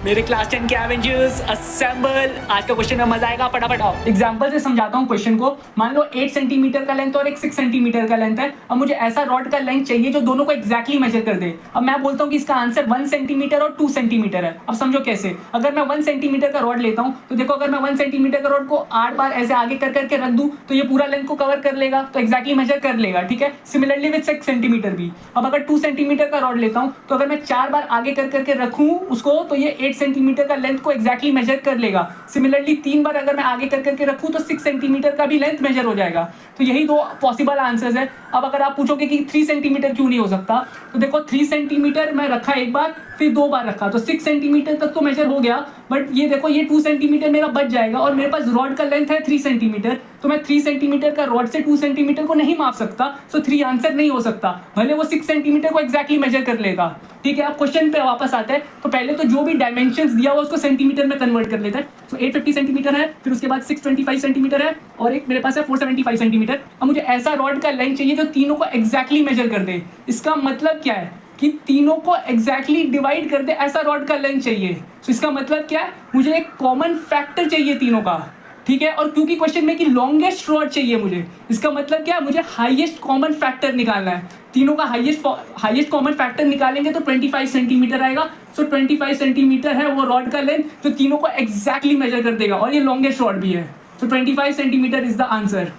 मेरे क्लास 10 के Avengers assemble. आज का क्वेश्चन में मजा आएगा, फटाफट आओ। एग्जांपल से समझाता हूँ क्वेश्चन को। मान लो 8 सेंटीमीटर का लेंथ और एक 6 सेंटीमीटर का लेंथ है। अब मुझे ऐसा रॉड का लेंथ चाहिए जो दोनों को एक्जैक्टली मेजर कर दे। अब मैं बोलता हूँ कि इसका आंसर 1 सेंटीमीटर और 2 सेंटीमीटर है। अब समझो कैसे। अगर मैं 1 सेंटीमीटर का रॉड लेता हूँ तो देखो, अगर मैं 1 सेंटीमीटर का रॉड को 8 बार ऐसे आगे कर करके रख दूँ तो ये पूरा लेंथ को कवर कर लेगा, तो एक्जैक्टली मेजर कर लेगा। ठीक है, सिमिलरली विद 6 सेंटीमीटर भी। अब अगर 2 सेंटीमीटर का रॉड लेता हूँ तो अगर मैं 4 बार आगे कर करके रखूँ उसको तो ये 8 सेंटीमीटर का लेंथ को एक्जैक्टली मेजर कर लेगा। सिमिलरली 3 बार अगर मैं आगे कर करके रखूँ तो 6 सेंटीमीटर का भी लेंथ मेजर हो जाएगा। तो यही दो पॉसिबल आंसर्स है। अब अगर आप पूछोगे कि 3 सेंटीमीटर क्यों नहीं हो सकता, तो देखो 3 सेंटीमीटर मैं रखा एक बार, फिर 2 बार रखा, तो 6 सेंटीमीटर तक तो मेजर हो गया। बट ये देखो, ये 2 सेंटीमीटर मेरा बच जाएगा और मेरे पास रॉड का लेंथ है 3 सेंटीमीटर, तो मैं 3 सेंटीमीटर का रॉड से 2 सेंटीमीटर को नहीं माप सकता। सो 3 आंसर नहीं हो सकता, भले वो 6 सेंटीमीटर को एक्जैक्टली मेजर कर लेगा। ठीक है, अब क्वेश्चन पे वापस आते हैं। तो पहले तो जो भी डायमेंशंस दिया हुआ उसको सेंटीमीटर में कन्वर्ट कर लेते हैं। तो 850 सेंटीमीटर है, फिर उसके बाद 625 सेंटीमीटर है और एक मेरे पास है 475 सेंटीमीटर। अब मुझे ऐसा रॉड का लेंथ चाहिए जो तीनों को एक्जैक्टली मेजर कर दे। इसका मतलब क्या है कि तीनों को एक्जैक्टली डिवाइड कर दे, ऐसा रॉड का लेंथ चाहिए। तो इसका मतलब क्या है, मुझे एक कॉमन फैक्टर चाहिए तीनों का। ठीक है, और क्योंकि क्वेश्चन में कि लॉन्गेस्ट रॉड चाहिए मुझे, इसका मतलब क्या है, मुझे हाईएस्ट कॉमन फैक्टर निकालना है। तीनों का हाईएस्ट कॉमन फैक्टर निकालेंगे तो 25 सेंटीमीटर आएगा। सो 25 सेंटीमीटर है वो रॉड का लेंथ जो तीनों को एक्जैक्टली मेजर कर देगा, और ये लॉन्गेस्ट रॉड भी है। तो 25 सेंटीमीटर इज द आंसर।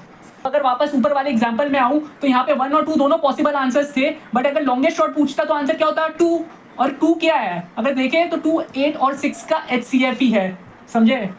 अगर वापस ऊपर वाले एग्जांपल में आऊं तो यहाँ पे 1 और 2 दोनों पॉसिबल आंसर्स थे, बट अगर लॉन्गेस्ट शॉट पूछता तो आंसर क्या होता, 2। और 2 क्या है, अगर देखें तो 2 8 और 6 का HCF ही है। समझे।